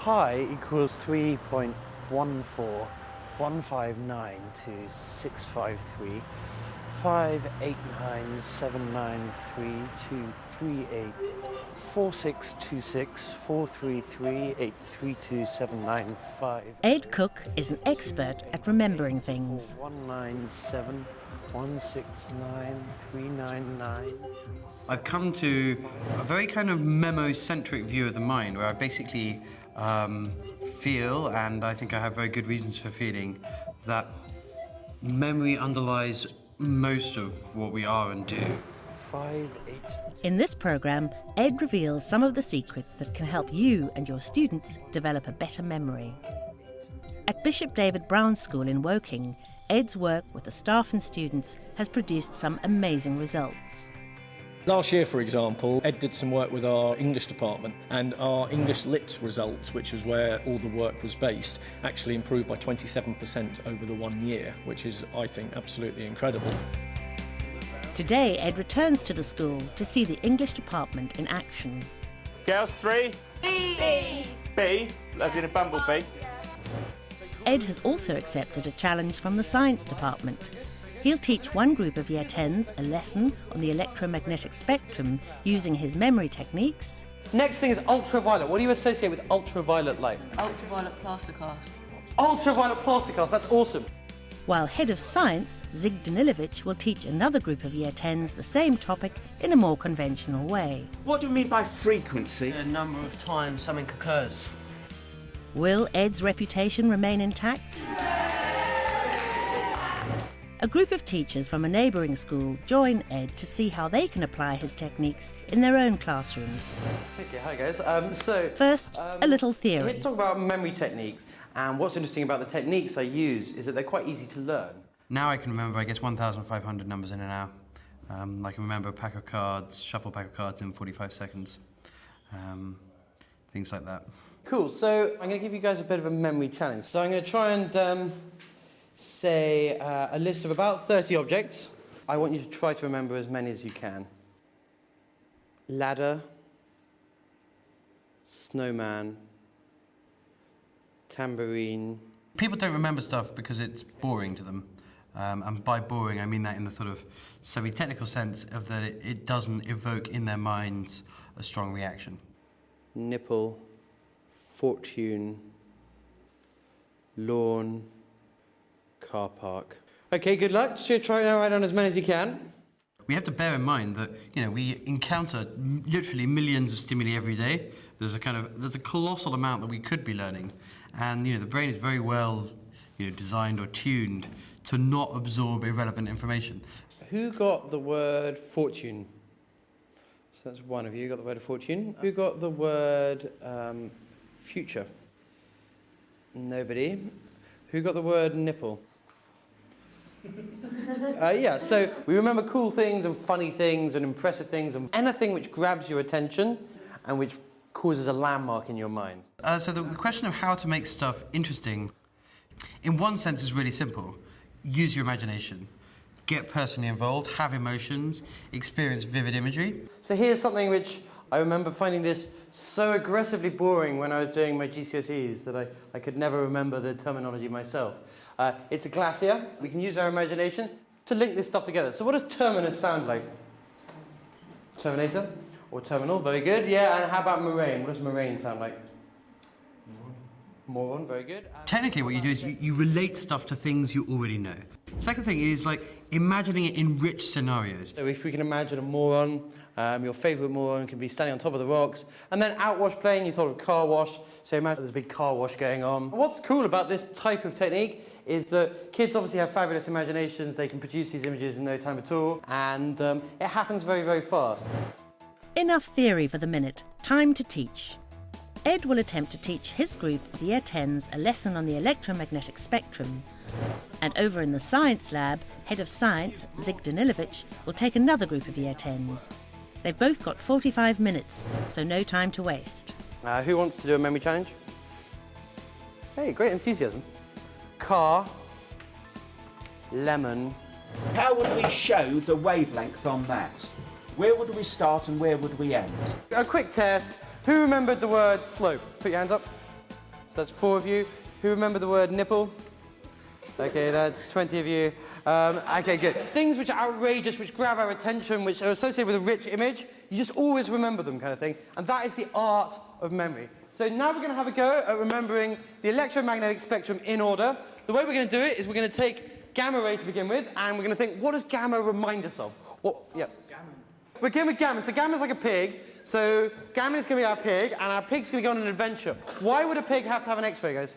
pi equals 3.14159 to 653 589 793 238 4626 433 832 795. Ed Cook is an expert at remembering things. 197 169 399. I've come to a very kind of memo-centric view of the mind, where I basically feel, and I think I have very good reasons for feeling, that memory underlies most of what we are and do. 5, 8. In this programme, Ed reveals some of the secrets that can help you and your students develop a better memory. At Bishop David Brown School in Woking, Ed's work with the staff and students has produced some amazing results. Last year, for example, Ed did some work with our English department, and our English Lit results, which is where all the work was based, actually improved by 27% over the 1 year, which is, I think, absolutely incredible. Today, Ed returns to the school to see the English department in action. Girls, 3. B. B, as in a bumblebee. Ed has also accepted a challenge from the science department. He'll teach one group of Year 10s a lesson on the electromagnetic spectrum using his memory techniques. Next thing is ultraviolet. What do you associate with ultraviolet light? Ultraviolet plasticast. Ultraviolet plasticast, that's awesome. While Head of Science, Zig Danilovich, will teach another group of Year 10s the same topic in a more conventional way. What do we mean by frequency? The number of times something occurs. Will Ed's reputation remain intact? A group of teachers from a neighbouring school join Ed to see how they can apply his techniques in their own classrooms. Okay, hi guys. First, a little theory. Let's talk about memory techniques. And what's interesting about the techniques I use is that they're quite easy to learn. Now I can remember, I guess, 1,500 numbers in an hour. I can remember a pack of cards, shuffle a pack of cards in 45 seconds. Things like that. Cool, so I'm going to give you guys a bit of a memory challenge. So I'm going to try and say a list of about 30 objects. I want you to try to remember as many as you can. Ladder, snowman, tambourine. People don't remember stuff because it's boring to them. And by boring, I mean that in the sort of semi-technical sense of that it doesn't evoke in their minds a strong reaction. Nipple, fortune, lawn, car park. Okay, good luck. Should try now, write down as many as you can. We have to bear in mind that, you know, we encounter literally millions of stimuli every day. There's a colossal amount that we could be learning. And, you know, the brain is very well, you know, designed or tuned to not absorb irrelevant information. Who got the word fortune? So that's one of you got the word fortune. Who got the word future? Nobody. Who got the word nipple? Yeah, so we remember cool things and funny things and impressive things and anything which grabs your attention and which causes a landmark in your mind. So the question of how to make stuff interesting, in one sense, is really simple. Use your imagination. Get personally involved, have emotions, experience vivid imagery. So here's something which I remember finding this so aggressively boring when I was doing my GCSEs that I could never remember the terminology myself. It's a glacier. We can use our imagination to link this stuff together. So what does terminus sound like? Terminator? Or terminal? Very good. Yeah, and how about moraine? What does moraine sound like? Moron, very good. Technically what you do is you relate stuff to things you already know. Second thing is like imagining it in rich scenarios. So if we can imagine a moron, your favourite moron can be standing on top of the rocks, and then outwash playing, you thought of car wash, so imagine there's a big car wash going on. What's cool about this type of technique is that kids obviously have fabulous imaginations, they can produce these images in no time at all, and it happens very, very fast. Enough theory for the minute. Time to teach. Ed will attempt to teach his group of Year 10s a lesson on the electromagnetic spectrum. And over in the science lab, Head of Science, Zig Danilovich, will take another group of Year 10s. They've both got 45 minutes, so no time to waste. Who wants to do a memory challenge? Hey, great enthusiasm. Car, lemon. How would we show the wavelength on that? Where would we start and where would we end? A quick test. Who remembered the word slope? Put your hands up. So that's 4 of you. Who remember the word nipple? Okay, that's 20 of you. Okay, good. Things which are outrageous, which grab our attention, which are associated with a rich image, you just always remember them, kind of thing. And that is the art of memory. So now we're going to have a go at remembering the electromagnetic spectrum in order. The way we're going to do it is we're going to take gamma ray to begin with, and we're going to think, what does gamma remind us of? What? Yeah. Gammon. We're going with gammon. So gammon's like a pig. So gammon is going to be our pig, and our pig's going to go on an adventure. Why would a pig have to have an X-ray, guys?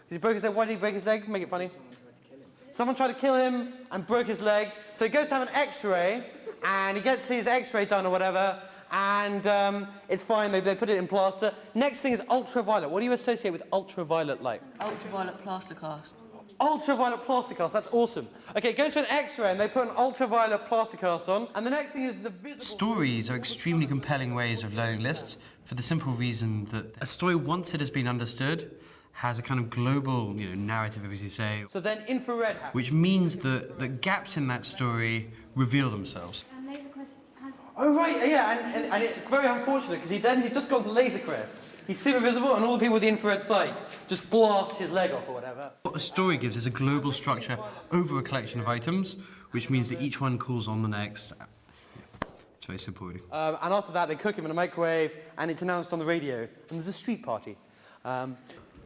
He broke his leg. Why did he break his leg? Make it funny. Someone tried to kill him and broke his leg. So he goes to have an X-ray, and he gets his X-ray done or whatever, and it's fine. They put it in plaster. Next thing is ultraviolet. What do you associate with ultraviolet light? Ultraviolet plaster cast. Ultraviolet plaster cast. That's awesome. Okay, it goes to an X-ray, and they put an ultraviolet plaster cast on. And the next thing is the visible... Stories are extremely compelling ways of learning lists for the simple reason that a story, once it has been understood, has a kind of global, narrative, as you say. So then infrared happens. Which means that the gaps in that story reveal themselves. And Laser Quest has... Oh, right, yeah, and it's very unfortunate, because he's just gone to Laser Quest. He's super visible, and all the people with the infrared sight just blast his leg off or whatever. What a story gives is a global structure over a collection of items, which means that each one calls on the next. It's very simple, really. And after that, they cook him in a microwave, and it's announced on the radio, and there's a street party.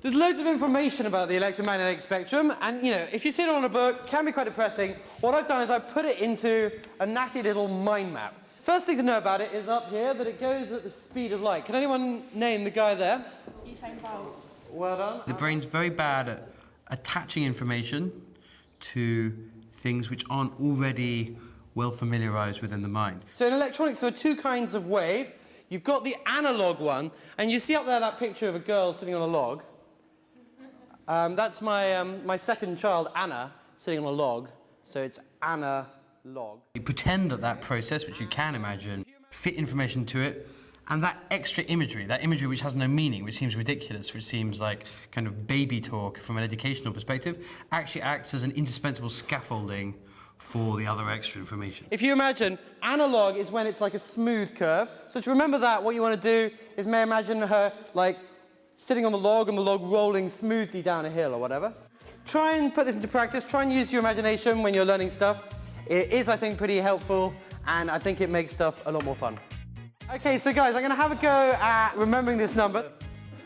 There's loads of information about the electromagnetic spectrum, and, if you sit on a book, it can be quite depressing. What I've done is I've put it into a natty little mind map. First thing to know about it is up here that it goes at the speed of light. Can anyone name the guy there? Usain Bolt. Well done. The brain's very bad at attaching information to things which aren't already well familiarised within the mind. So in electronics, there are two kinds of wave. You've got the analog one, and you see up there that picture of a girl sitting on a log. That's my second child, Anna, sitting on a log. So it's Anna log. You pretend that process, which you can imagine, fit information to it, and that extra imagery, that imagery which has no meaning, which seems ridiculous, which seems like kind of baby talk from an educational perspective, actually acts as an indispensable scaffolding for the other extra information. If you imagine, analog is when it's like a smooth curve. So to remember that, what you want to do is imagine her, like, sitting on the log and the log rolling smoothly down a hill or whatever. Try and put this into practice. Try and use your imagination when you're learning stuff. It is, I think, pretty helpful, and I think it makes stuff a lot more fun. Okay, so guys, I'm going to have a go at remembering this number.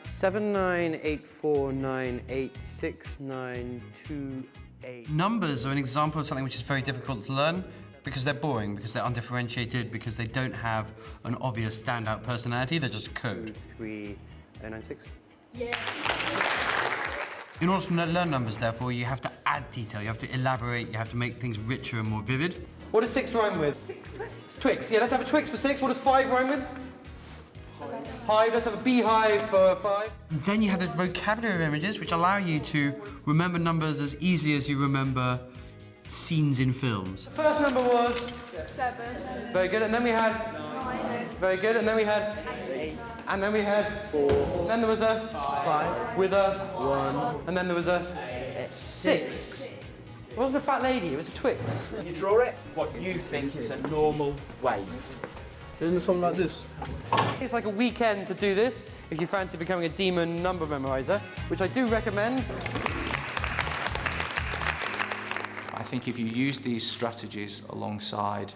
7984986928. Numbers are an example of something which is very difficult to learn because they're boring, because they're undifferentiated, because they don't have an obvious standout personality. They're just code. 3096. Yeah. In order to learn numbers, therefore, you have to add detail, you have to elaborate, you have to make things richer and more vivid. What does 6 rhyme with? Twix. Yeah, let's have a Twix for 6. What does 5 rhyme with? Hive. Let's have a beehive for 5. And then you have this vocabulary of images which allow you to remember numbers as easily as you remember scenes in films. The first number was? 7. Very good. And then we had? 9. Very good. And then we had? 8. And then we had? 4. And then there was a? 5. With a? 1. And then there was a? 6. It wasn't a fat lady, it was a Twix. You draw it what you think is a normal wave. Isn't it something like this? It's like a weekend to do this if you fancy becoming a demon number memorizer, which I do recommend. I think if you use these strategies alongside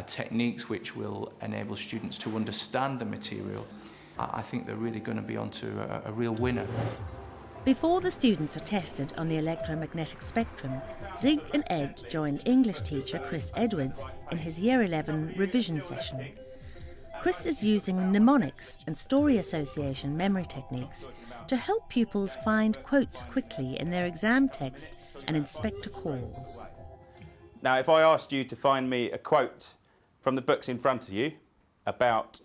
techniques which will enable students to understand the material, I think they're really going to be onto a real winner. Before the students are tested on the electromagnetic spectrum, Zig and Ed join English teacher Chris Edwards in his Year 11 revision session. Chris is using mnemonics and story association memory techniques to help pupils find quotes quickly in their exam text and inspector calls. Now, if I asked you to find me a quote from the books in front of you about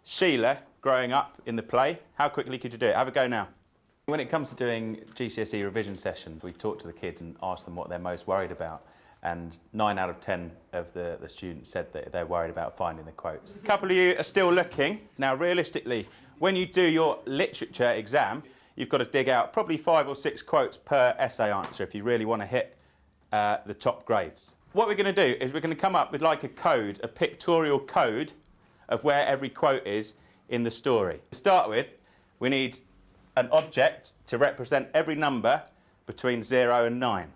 Sheila growing up in the play, how quickly could you do it? Have a go now. When it comes to doing GCSE revision sessions, we talk to the kids and ask them what they're most worried about. And 9 out of 10 of the students said that they're worried about finding the quotes. A couple of you are still looking. Now, realistically, when you do your literature exam, you've got to dig out probably 5 or 6 quotes per essay answer if you really want to hit the top grades. What we're going to do is we're going to come up with like a code, a pictorial code of where every quote is in the story. To start with, we need an object to represent every number between 0 and 9.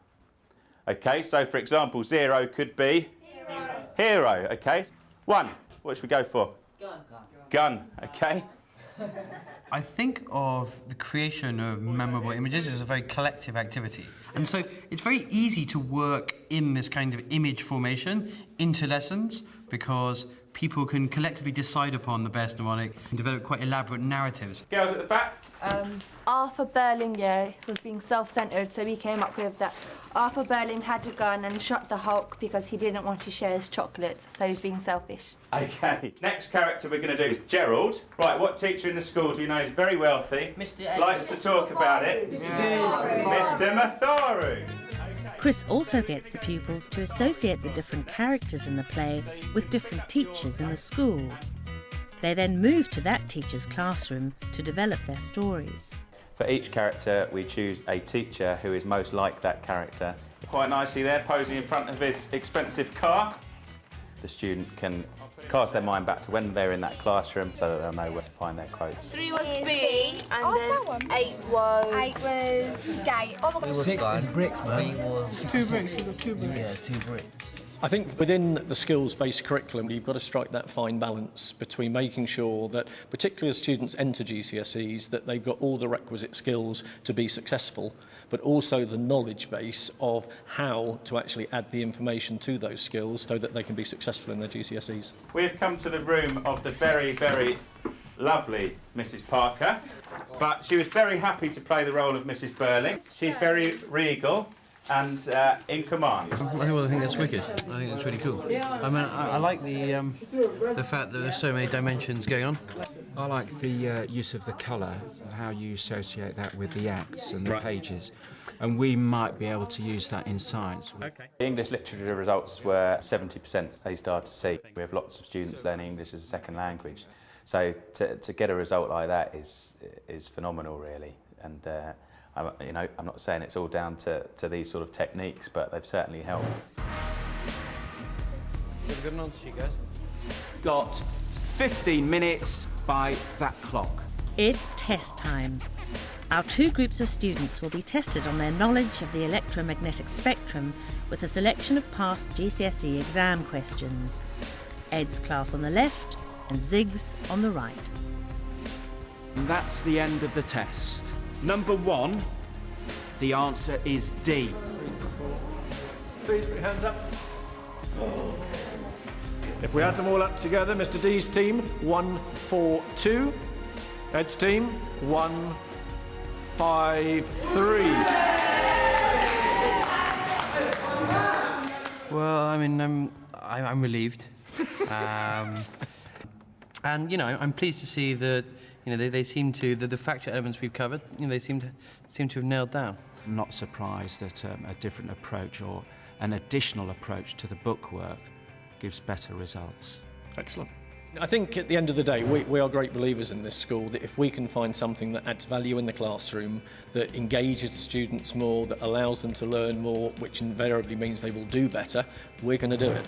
OK, so for example, 0 could be... Hero. OK. 1, what should we go for? Gun. OK. I think of the creation of memorable images as a very collective activity. And so it's very easy to work in this kind of image formation into lessons because people can collectively decide upon the best mnemonic and develop quite elaborate narratives. Girls at the back. Arthur Berling was being self-centred, so we came up with that Arthur Berling had a gun and shot the Hulk because he didn't want to share his chocolates, so he's being selfish. OK, next character we're going to do is Gerald. Right, what teacher in the school do you know is very wealthy, likes to talk about it? Mr. Matharu. Chris also gets the pupils to associate the different characters in the play with different teachers in the school. They then move to that teacher's classroom to develop their stories. For each character, we choose a teacher who is most like that character. Quite nicely there, posing in front of his expensive car. The student can cast their mind back to when they're in that classroom so that they'll know where to find their quotes. 3 was B, and then 8 was... 8 was gate. 6 is bricks, man. 2 bricks, you've got 2 bricks. Yeah, 2 bricks. I think within the skills-based curriculum, you've got to strike that fine balance between making sure that, particularly as students enter GCSEs, that they've got all the requisite skills to be successful, but also the knowledge base of how to actually add the information to those skills so that they can be successful in their GCSEs. We've come to the room of the very, very lovely Mrs. Parker, but she was very happy to play the role of Mrs. Berling. She's very regal and in command. I think that's wicked. I think that's really cool. I mean, I like the fact that there's so many dimensions going on. I like the use of the colour, how you associate that with the acts and the pages. And we might be able to use that in science. Okay. The English literature results were 70% A star to C. We have lots of students learning English as a second language. So to get a result like that is phenomenal, really. And I'm not saying it's all down to these sort of techniques, but they've certainly helped. Have a good answer sheet, guys. Got 15 minutes by that clock. It's test time. Our 2 groups of students will be tested on their knowledge of the electromagnetic spectrum with a selection of past GCSE exam questions. Ed's class on the left and Zig's on the right. And that's the end of the test. Number 1, the answer is D. Please put your hands up. If we add them all up together, Mr. D's team, 142. Ed's team, 153. Well, I mean, I'm relieved. And, you know, I'm pleased to see that, you know, they seem to, the factual elements we've covered, you know, they seem to have nailed down. I'm not surprised that a different approach or an additional approach to the bookwork gives better results. Excellent. I think at the end of the day, we are great believers in this school that if we can find something that adds value in the classroom, that engages the students more, that allows them to learn more, which invariably means they will do better, we're going to do it.